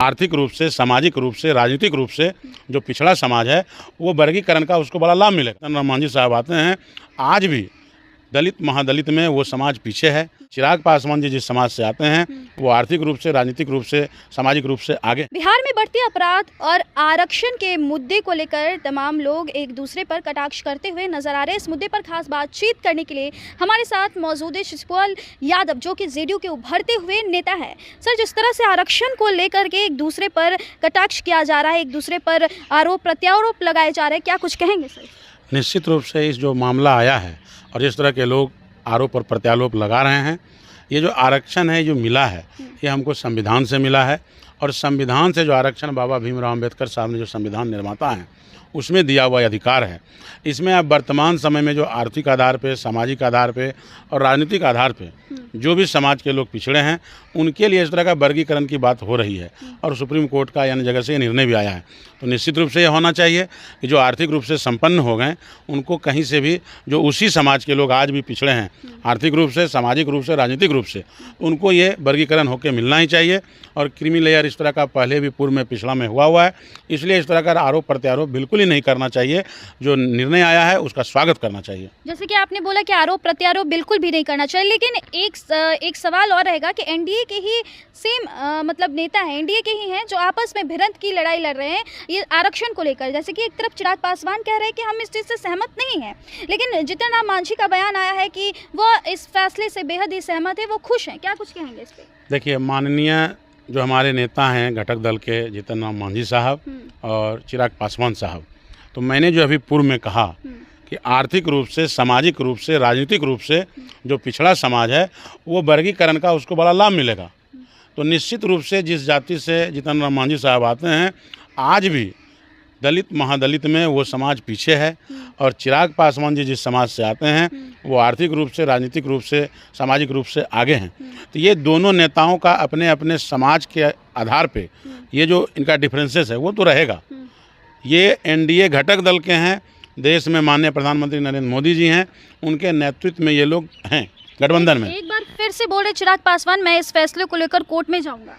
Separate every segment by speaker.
Speaker 1: आर्थिक रूप से, सामाजिक रूप से, राजनीतिक रूप से जो पिछड़ा समाज है वो वर्गीकरण का उसको बड़ा लाभ मिलेगा। जीतन राम मांझी साहब आते हैं, आज भी दलित महादलित में वो समाज पीछे है। चिराग पासवान जी जिस समाज से आते हैं वो आर्थिक रूप से, राजनीतिक रूप से, सामाजिक रूप से आगे।
Speaker 2: बिहार में बढ़ते अपराध और आरक्षण के मुद्दे को लेकर तमाम लोग एक दूसरे पर कटाक्ष करते हुए नजर आ रहे हैं। इस मुद्दे पर खास बातचीत करने के लिए हमारे साथ मौजूद है शिशुपाल यादव, जो कि जेडीयू के उभरते हुए नेता है। सर, जिस तरह से आरक्षण को लेकर के एक दूसरे पर कटाक्ष किया जा रहा है, एक दूसरे पर आरोप प्रत्यारोप लगाए जा रहे हैं, क्या कुछ कहेंगे सर?
Speaker 1: निश्चित रूप से इस जो मामला आया है और जिस तरह के लोग आरोप और प्रत्यारोप लगा रहे हैं, ये जो आरक्षण है जो मिला है ये हमको संविधान से मिला है। और संविधान से जो आरक्षण बाबा भीमराव अम्बेडकर साहब ने जो संविधान निर्माता हैं उसमें दिया हुआ अधिकार है। इसमें अब वर्तमान समय में जो आर्थिक आधार पे, सामाजिक आधार पे और राजनीतिक आधार पे जो भी समाज के लोग पिछड़े हैं उनके लिए इस तरह का वर्गीकरण की बात हो रही है और सुप्रीम कोर्ट का यानी जगह से ये निर्णय भी आया है। तो निश्चित रूप से ये होना चाहिए कि जो आर्थिक रूप से संपन्न हो गए उनको कहीं से भी, जो उसी समाज के लोग आज भी पिछड़े हैं आर्थिक रूप से, सामाजिक रूप से, राजनीतिक रूप से, उनको ये वर्गीकरण होकर मिलना ही चाहिए। और क्रीमी लेयर इस तरह का पहले भी पूर्व में पिछड़ा में हुआ है, इसलिए इस तरह का आरोप प्रत्यारोप बिल्कुल ही नहीं करना चाहिए। जो निर्णय आया है उसका स्वागत करना चाहिए।
Speaker 2: जैसे कि आपने बोला कि आरोप प्रत्यारोप बिल्कुल भी नहीं करना चाहिए, लेकिन एक सवाल और रहेगा कि एनडीए के ही सेम मतलब नेता हैं, एनडीए के ही हैं जो आपस में भिड़ंत की लड़ाई लड़ रहे हैं ये आरक्षण को लेकर। जैसे कि एक तरफ चिराग पासवान कह रहे हैं कि हम इस चीज़ से सहमत नहीं हैं, लेकिन जीतन राम मांझी का बयान आया है कि वो इस फैसले से बेहद ही सहमत है, वो खुश हैं। क्या कुछ कहेंगे इस पर?
Speaker 1: देखिए, माननीय जो हमारे नेता हैं घटक दल के जीतन राम मांझी साहब और चिराग पासवान साहब, तो मैंने जो अभी पूर्व में कहा कि आर्थिक रूप से, सामाजिक रूप से, राजनीतिक रूप से जो पिछड़ा समाज है वो वर्गीकरण का उसको बड़ा लाभ मिलेगा। तो निश्चित रूप से जिस जाति से जीतन राम मांझी साहब आते हैं, आज भी दलित महादलित में वो समाज पीछे है और चिराग पासवान जी जिस समाज से आते हैं वो आर्थिक रूप से, राजनीतिक रूप से, सामाजिक रूप से आगे हैं। तो ये दोनों नेताओं का अपने अपने समाज के आधार पे ये जो इनका डिफरेंसेस है वो तो रहेगा। ये एनडीए घटक दल के हैं, देश में माननीय प्रधानमंत्री नरेंद्र मोदी जी हैं, उनके नेतृत्व में ये लोग हैं गठबंधन में।
Speaker 2: एक बार फिर से बोल रहे चिराग पासवान, मैं इस फैसले को लेकर कोर्ट में जाऊंगा।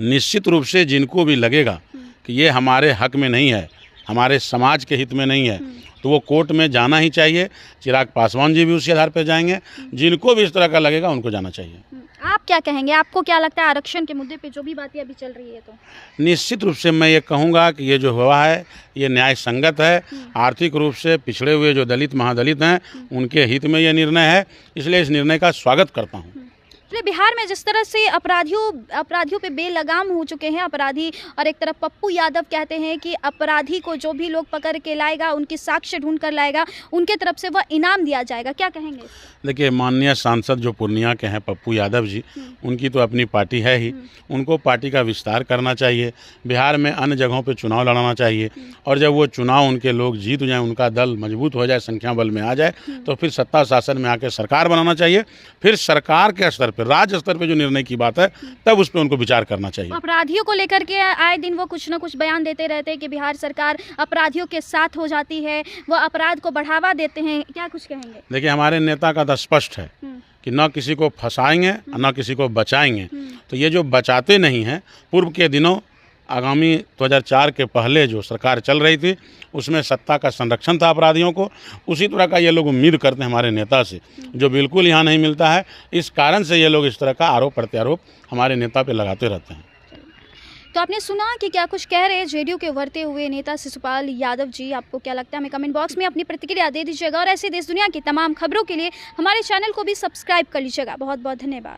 Speaker 1: निश्चित रूप से जिनको भी लगेगा कि ये हमारे हक में नहीं है, हमारे समाज के हित में नहीं है, तो वो कोर्ट में जाना ही चाहिए। चिराग पासवान जी भी उसी आधार पर जाएंगे। जिनको भी इस तरह का लगेगा उनको जाना चाहिए।
Speaker 2: आप क्या कहेंगे? आपको क्या लगता है आरक्षण के मुद्दे पे जो भी बातें अभी चल रही है? तो
Speaker 1: निश्चित रूप से मैं ये कहूँगा कि ये जो हुआ है ये न्याय संगत है। आर्थिक रूप से पिछड़े हुए जो दलित महादलित हैं उनके हित में ये निर्णय है, इसलिए इस निर्णय का स्वागत करता हूँ।
Speaker 2: बिहार में जिस तरह से अपराधियों पे बेलगाम हो चुके हैं अपराधी, और एक तरफ पप्पू यादव कहते हैं कि अपराधी को जो भी लोग पकड़ के लाएगा, उनकी साक्ष्य ढूंढ कर लाएगा, उनके तरफ से वह इनाम दिया जाएगा। क्या कहेंगे?
Speaker 1: देखिए, माननीय सांसद जो पूर्णिया के हैं पप्पू यादव जी, उनकी तो अपनी पार्टी है ही, उनको पार्टी का विस्तार करना चाहिए। बिहार में अन्य जगहों पे चुनाव लड़ाना चाहिए और जब वो चुनाव उनके लोग जीत जाएं, उनका दल मजबूत हो जाए, संख्या बल में आ जाए, तो फिर सत्ता शासन में आके सरकार बनाना चाहिए। फिर सरकार के स्तर पर, राज्य स्तर पे जो निर्णय की बात है तब उस पर उनको विचार करना चाहिए।
Speaker 2: अपराधियों को लेकर के आए दिन वो कुछ न कुछ बयान देते रहते हैं कि बिहार सरकार अपराधियों के साथ हो जाती है, वो अपराध को बढ़ावा देते हैं। क्या कुछ कहेंगे?
Speaker 1: देखिए, हमारे नेता का तो स्पष्ट है कि न किसी को फंसाएंगे न किसी को बचाएंगे। तो ये जो बचाते नहीं हैं, पूर्व के दिनों आगामी 2004 के पहले जो सरकार चल रही थी उसमें सत्ता का संरक्षण था अपराधियों को, उसी तरह का ये लोग उम्मीद करते हैं हमारे नेता से, जो बिल्कुल यहाँ नहीं मिलता है। इस कारण से ये लोग इस तरह का आरोप प्रत्यारोप हमारे नेता पे लगाते रहते हैं।
Speaker 2: तो आपने सुना कि क्या कुछ कह रहे हैं जेडीयू के उभरते हुए नेता शिशुपाल यादव जी। आपको क्या लगता है हमें कमेंट बॉक्स में अपनी प्रतिक्रिया दे दीजिएगा और ऐसे देश दुनिया की तमाम खबरों के लिए हमारे चैनल को भी सब्सक्राइब कर लीजिएगा। बहुत बहुत धन्यवाद।